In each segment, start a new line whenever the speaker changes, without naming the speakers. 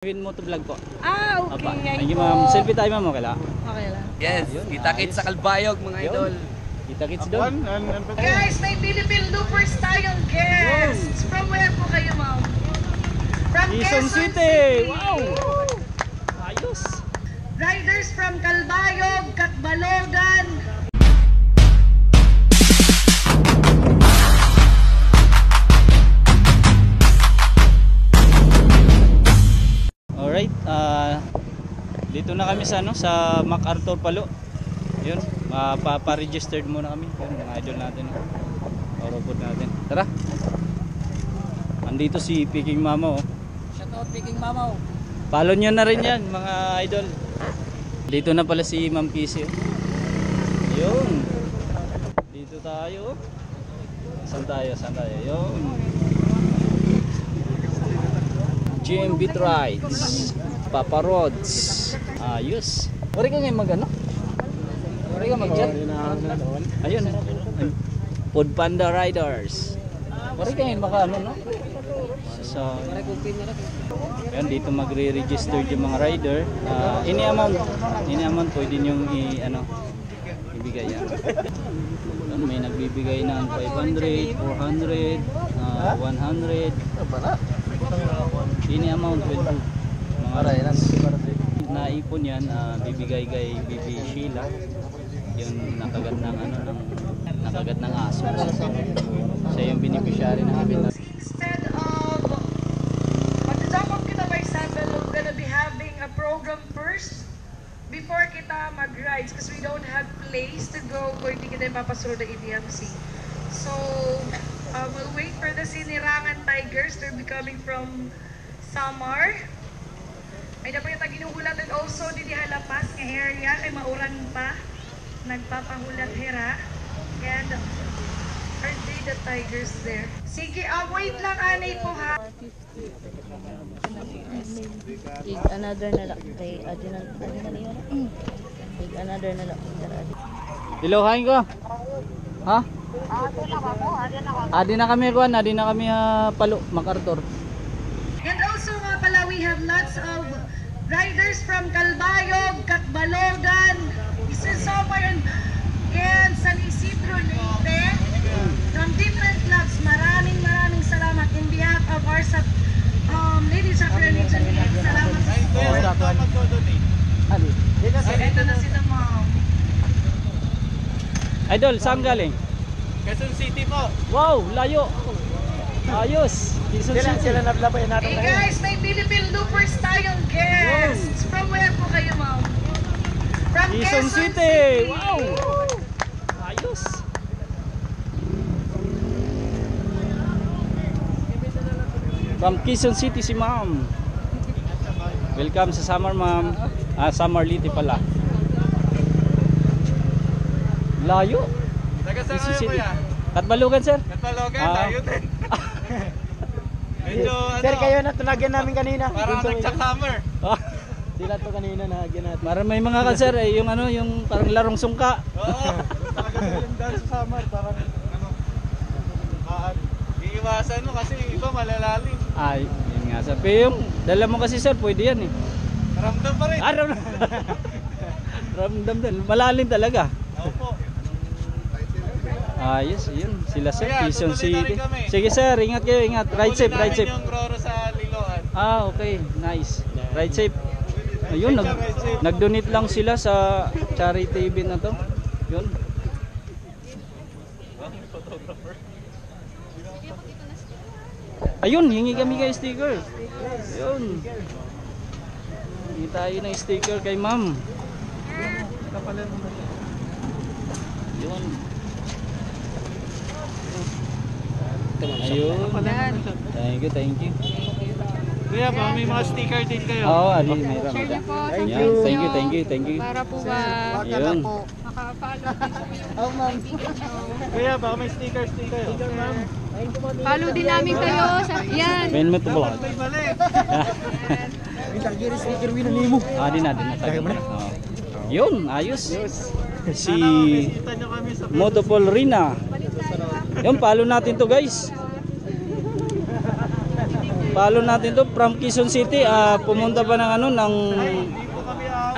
Gawin mo to vlog po.
Ah, okay.
Aba. Thank you, ma'am. Selfie tayo, ma'am. Okay lang.
Okay lang.
Yes, kita-kits sa Kalbayog mga idol.
Kita-kits doon.
Guys, may Philippine Loopers tayong guests. From where po kayo, ma'am? From
Quezon City! Wow! Ayos!
Riders from Calbayog, Catbalogan.
Alright, dito na kami sa sa MacArthur Palo. Yun, papa-registered muna kami. Yun, mga idol natin. Robot natin. Tara. Andito si Peking Mama, oh.
Shout out Peking Mama.
Follow nyo na rin yan, mga idol. Dito na pala si Ma'am Kisi, oh. Yun. Dito tayo, oh. Saan tayo? Saan tayo? Yun. GMB Rides, Papa Rods. Ayos. Wari ka ngayon mag-ano? Wari ka mag-jet? Ayun. Food Panda Riders. Wari ka ngayon maka-ano, no? Ayan, dito magre-register yung mga rider. Any amount pwede nyong ibigay yan. May nagbibigay ng 500, 400, 100. Any amount will do. Mga rides. Naipon yan, bibigay kay Bibi Sheila. Yung nakagat ng nakagat ng aso. Siya yung beneficiary ng akin.
Instead of mag-jump up kita by sample, we're gonna be having a program first before kita mag-rides because we don't have place to go kung hindi kita ipapasunod ng EDMC. So, we'll wait for the Sinirangan Tigers. They'll be coming from Samar. May dapat yung taginuhulat and also didi halapas nga area kay mauran pa nagpapahulat hera and are they the tigers there? Sige, wait lang anay po ha.
Take another na lang kay Adinal niya. Take another na lang kay
Ilohain ko. Ha? Adi na kami kuan, adi na kami Palo, MacArthur.
And also nga pala, we have lots of riders from Calbayog, Catbalogan, Isasomar, and San Isidro, Leyte, from different clubs. Maraming salamat in behalf of our ladies of religion. Salamat sa support. Ito na sila, ma'am.
Idol, saan galing?
Quezon City po.
Wow, layo. Ayos. Quezon City.
Hey guys, may Philippine Loopers tayong guests. From where po kayo, ma'am? From
Quezon City. Wow. Ayos. From Quezon City si ma'am. Welcome sa Samar, ma'am. Samar Liti pala. Layo.
Taga saan
Quezon
kayo
City.
kuya?
Katbalogan, sir.
Katbalogan, tayo din. Medyo
Sir, kayo na tunagyan namin kanina.
parang nagsa-summer.
Sila to kanina nahagyan natin.
Para may mga kanser yung yung parang larong sungka.
Oo. Talaga yung dance sa summer, parang iiwasan mo kasi iba malalalim.
Ay, yun nga sir. Pero yung dala mo kasi sir, pwede yan eh.
Ramdam pa rin.
Ramdam din. Malalim talaga.
Opo.
Ayos, yun. Sila sir,
Kaya,
Quezon
tutuloy na
City.
rin kami.
Sige sir, ingat kayo, ingat. Ride safe, ride safe.
yung Roro sa Liloan.
Okay, nice. Ride safe. Ayun, nag-donate lang sila sa charity event na to. Yun. Ayun, hingi kami kay sticker. Yun. Hingi tayo ng sticker kay ma'am. Yun. Ayun. Thank you.
Kuya, ba may mga sticker din kayo?
Oo, ali, mayroon. Thank you.
Para po ba
Ayun.
makapalo din sa
Kuya, baka may sticker kayo? Ma'am.
Follow din namin kayo sa yan.
Ben mo to vlog.
May mali.
Sticker win nimo.
Din na. Yun, ayos. Si
Kita nyo kami sa
Motopol Rina. Yun, follow natin to guys. Follow natin to. from Quezon City, pumunta pa ng ano ng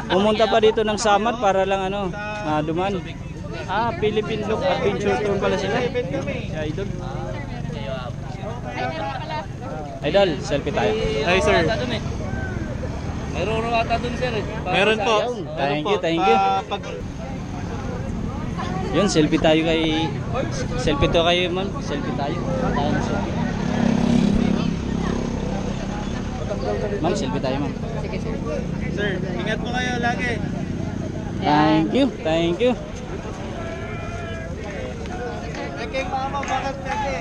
pumunta pa dito ng Samar para lang ano, duman. Philippine Look Adventure Tour pala sila. Si Idol. Idol, selfie tayo.
Hi sir.
Meron ata dun sir.
Meron po.
Thank you. Yun, selfie tayo kay selfie to kayo, ma'am. Selfie tayo. Ma'am, selfie tayo, ma'am.
Sir, ingat po kayo lagi.
Thank you.
Peke mama, bakit peke?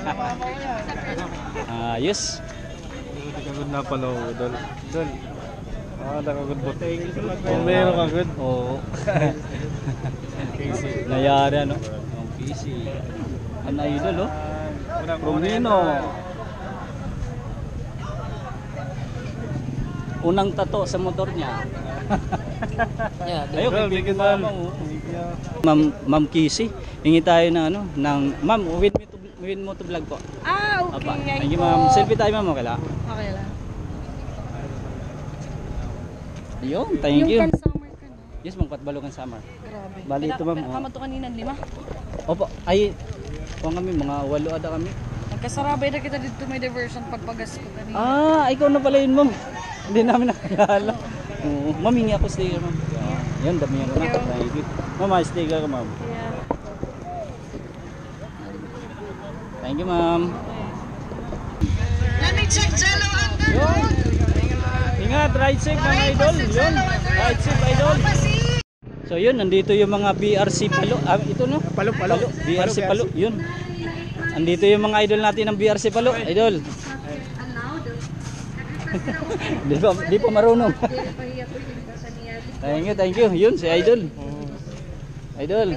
Mama ko yan.
Ayos.
Kagod na pala ako, Dol. Nakagod po. Meron kagod.
Oo. Nayari ano? Ang PC. Ang Idol, oh. Romino. Unang tato sa motor niya. Ayun, bigyan mo. Ma'am Kissy, hingi tayo ng ano, ng ma'am, win mo to vlog po.
Okay.
Thank you, ma'am. Selfie tayo, ma'am, okay lang.
Okay lang.
Ayun, thank you.
Yung summer ka na.
Yes, ma'am, Patbalogan Summer.
Grabe.
Bali ito, ma'am.
Kama to kanina 5.
Opo, ay, kung kami, mga 8 ada kami.
Nagkasarabay na kita dito may diversion pagpagas ko kanina.
Ikaw na pala yun, ma'am. Hindi namin nakakala. Oo, ma'am, hingi ako sticker, ma'am. Yan, dami yan. Thank you. Ma'am, sticker ka, ma'am.
Yeah.
Thank you, ma'am.
Let me check Jello Underwood.
Ingat, ride safe mga idol. Yun, ride safe idol. So yun, nandito yung mga BRC Palo. Ito no? Palo. BRC Palo, yun. Andito yung mga idol natin ng BRC Palo, idol. Di pa marunong. Thank you. Yun, si idol. Idol.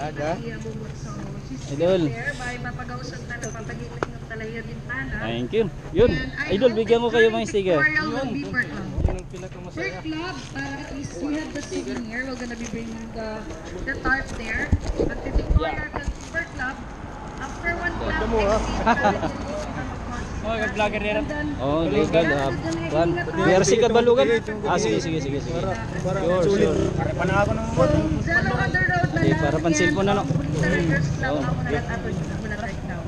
Thank you. Yun, idol, bigyan ko kayo mga sticker.
Per club, at least we have the souvenir. We're gonna be bringing the tarp there. But the Victoria per club, after one club,
Vlogger nila.
Oh, legal. BRC ka Balugan? Sige. Sure.
Para ako ng
Jello on the road na lang.
Para pansin po na no.
Sa Rangers Club, ako na lang ato mula right now.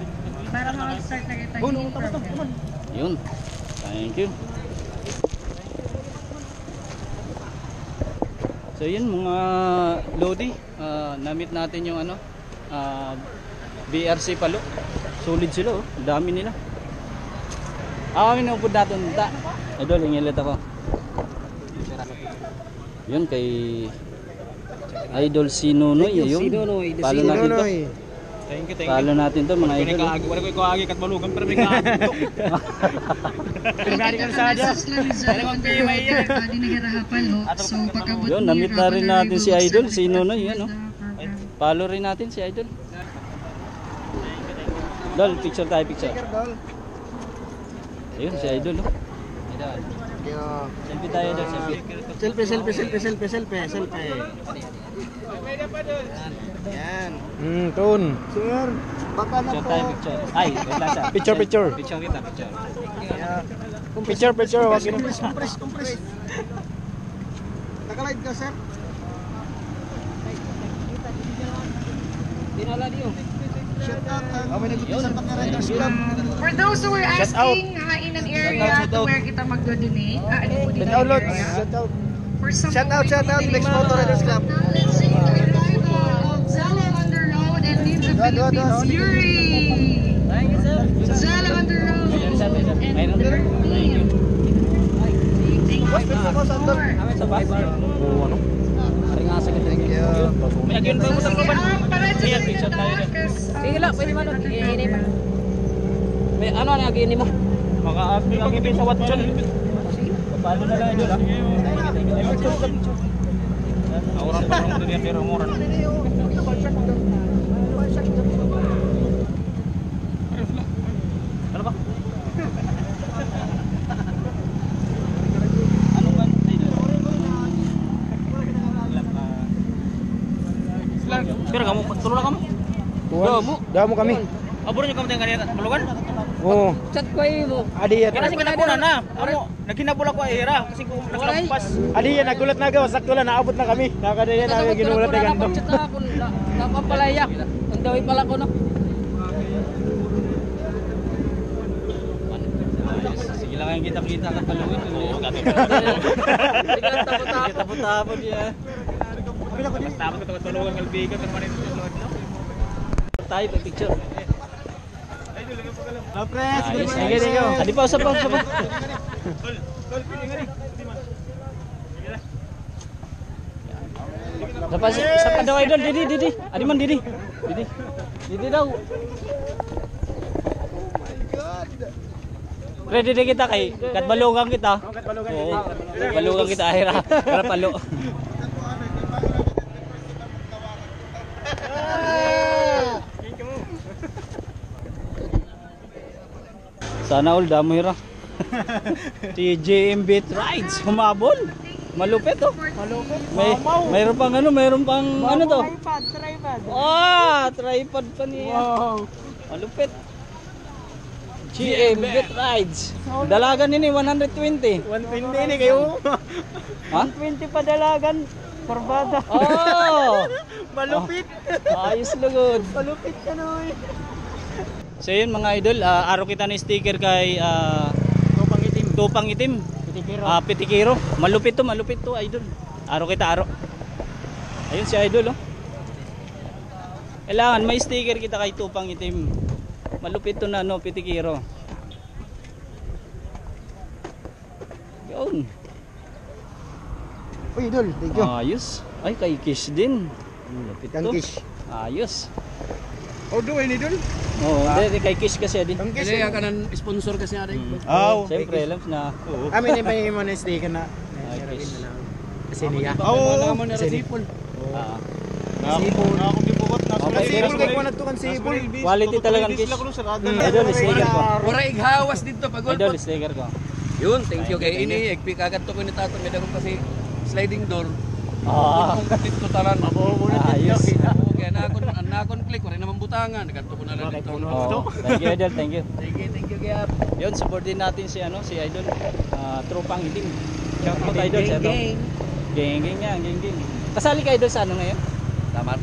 Para makag-start na kita yung program.
Yun. Thank you. So yun mga Lodi, na-meet natin yung ano, BRC Palo. Solid sila, oh. Dami nila. Kami naupod natin. Idol, ingilit ako. Yun kay Idol Sinunoy. Palo natin to.
Thank you.
Palo natin to mga idol.
Wala ko ikaw kat balugan pero may kaagtok. Pinagari ka sa adya.
Wala kong PMI yan. Di nagirahapan, ho. So, pagkabot
Yun, na-meet na rin natin si Idol Sinunoy. Yan, oh. Palo rin natin si Idol. Dol, picture tayo, picture. Ayun, si Idol, oh. Idol. Selfie tayo, Idol, selfie.
Selfie. Yan. Tun. Sir, baka na
Picture
po.
tayo, picture. Ay, wait lang siya.
Picture.
Picture kita, picture.
Picture. Wag compress. Naka-live ka, sir?
Dinala niyo.
Shout out. May nag-utusan pa ka Riders Club.
For those who were asking, in an area to where kita mag-donate, ano po dito yung
Download.
area?
Shout out.
For some
Shout out. Next Motor Riders Club.
Acknowledging the arrival of Jello on the road and Ninja Philippines Yuri.
Thank you, sir.
Jello on the road.
Mayroon din. Thank you. Sa bus? Oo, ano? Aring asa ka. Thank you. May agyan pa mo sa kaban. Ayan, picture tayo din.
Sige lang, pwede man.
May ano na agyan mo?
Maka-ask ang ibig sa WhatsApp.
Paano na lang idol, ha?
Orang pa ng dunia pero mura.
Ano ba? Ano ba? Pero kamu, tulong na kamu.
Damo kami.
Aburo nyo kamutin kanina balugan?
Oo.
Chat ko mo.
Adi yan.
Kaya kasi kinabunan na. Amo, nagkinabula ko ay hira kasi kung naglampas.
Adi yan, nagulat na gawa. Sakto lang, naabot na kami. Nakadali na kami ginulat na ganito.
Chat na ako, napapalayak. Ang dawi pala ko na. Sige lang yung kita-kita ka talungin. Sige lang tapot-tapot yan.
Tapos ko tulungan ng albigan ng manito ng Lord.
Tayo, picture.
Press,
Sige, sige. Adi pa, usap pa. Dapat isa pa daw idol, Didi. Adi man Didi. Didi daw. Ready na kita kay katbalugan kita. Oo. Katbalugan kita ahira. Para palo. Sana all damo hira. Si JM Beat Rides humabol. Malupit oh. Malupit. Mayroon pang ano to?
Tripod.
Tripod pa niya. Wow. Malupit. GM Beat Rides. Dalagan nini 120.
120 ni kayo.
Ha?
20 pa dalagan. Barbada.
Oh!
Malupit.
Ayos lugod.
Malupit ka na eh.
So yun mga idol, araw kita ng sticker kay Tupang Itim. Pitikiro. Malupit to idol. Araw kita. Ayun si idol oh. Kailangan may sticker kita kay Tupang Itim. Malupit to na no, Pitikiro. Yun.
Uy, idol, thank you.
Ayos. Ay kay Kish din. Malupit to.
Kish.
Ayos.
Odo ay idol.
Oo, hindi kay Kish kasi din.
Kish.
Kaya ka ng sponsor kasi natin.
Siyempre, alam na.
Amin ni may mo na sticker na.
Kish.
Kasi niya.
Oo, mo na rasipol.
Sipol.
Sipol
Kay kuan adto kan sipol.
Quality talagang Kish. Idol, sticker ko.
Wala ighawas dito pag
Idol, sticker ko.
Yun, thank you kay ini. Ekpi kagad to ko ni tato may dagom kasi sliding door. Kung dito tanan.
Ayos.
Kaya nakon click wala naman butangan. Nagadto ko na lang dito.
Thank you, Idol. Thank you.
Thank you kaya.
Yun, support din natin si Idol. Tropang Itim. Shout out Idol sa ito. Geng yan. Kasali ka Idol sa ano ngayon?
Tama.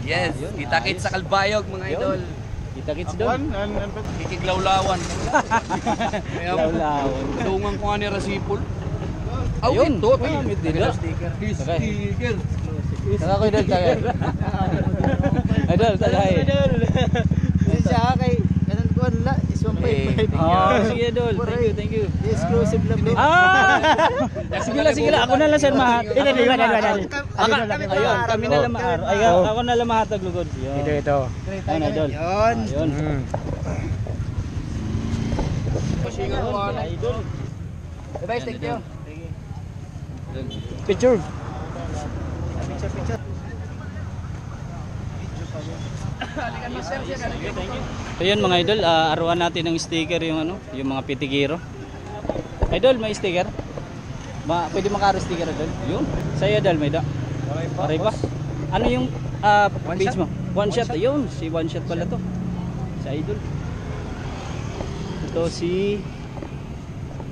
Yes,
Ayun,
kita-kits sa
ayos.
Kalbayog mga
Yun.
idol.
Kita-kits doon.
Kikiglawlawan.
Lawlaw.
Dungan ko nga ni Rasipol.
Ayun.
Ito.
May dila.
Sticker.
Saka ko Idol, tagay. Idol, tagay.
Siya kay kanan kuan la is 1.5.
Sige Idol. Thank you.
Exclusive lang bro.
Sige lang. Ako na lang sir mahat. Ayun, kami na lang mahat. Ako na lang mahatag lugod.
Ito.
Ayun, Idol. Ayun. Idol.
Bye, thank you.
Picture. So yun mga idol, arawan natin ng sticker yung mga Pitikiro. Idol, may sticker? Pwede makaro sticker idol? Yun. Sa'yo idol, may da? Aray pa. Ano yung page mo? One shot. Ayun, si one shot pala to. Sa idol. Ito si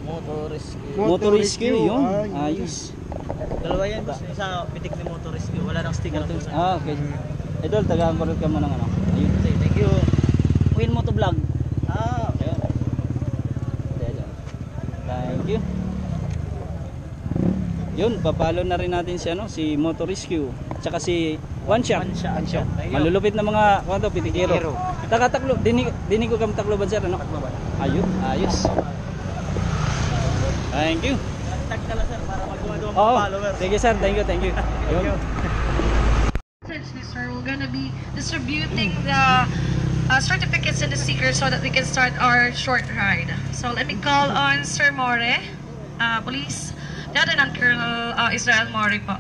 Motor Rescue. Yun. Ayos.
Dalawa yan, isa pitik ni Motor Rescue. Wala nang sticker doon.
Okay. Idol, taga-correct ka mo ng ano. Ayun.
Thank you.
Win mo to vlog.
Okay.
Thank you. Yun, papalo na rin natin si Motor Rescue. Tsaka si One Shot. Malulupit na mga Pitikiro. Taga-taklo. Dinig ko kami takloban sir. Ano? Ayun, ayos. Thank you.
Tag ka lang sir para magawa mga followers.
Sige sir, thank you. Yun.
Sir, we're gonna be distributing the certificates and the stickers so that we can start our short ride. So let me call on Sir More, Police Lieutenant Colonel Israel More po.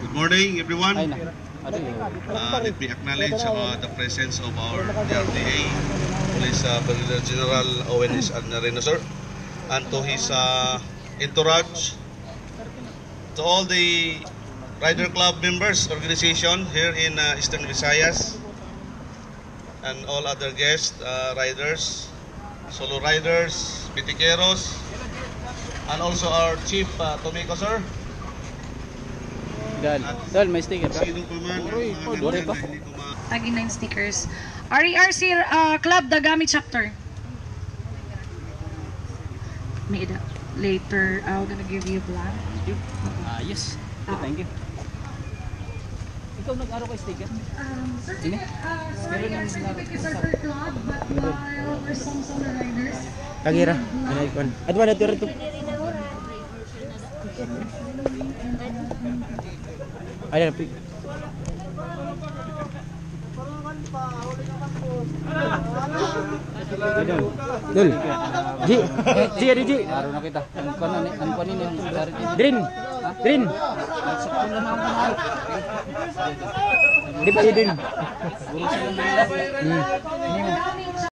Good morning, everyone.
Ay na. Ano yun?
Let me acknowledge the presence of our DRDA, Police Brigadier General Owen Arnarino, sir, and to his entourage, to all the Rider Club members, organization here in Eastern Visayas, and all other guests, riders, solo riders, pitikeros, and also our Chief Tomiko, sir.
Dal, may sticker ka?
Sino pa man,
Dore pa?
Tagi 9 stickers. RERC Club Dagami Chapter. Made up. Later, I'm gonna give you blank.
Yes. Thank you. Ikaw nag-aro kay sticker?
Sir,
Ini?
sorry, our certificates are per club, but while we're some solo riders,
Kagira. Ano ikon? At wala to. Ayan, pick. Dul. Ji. Ji ada Ji.
Aro na kita. Ang kanin yung clarity.
Drin. Drin. Di pa Drin.
Guru sila na.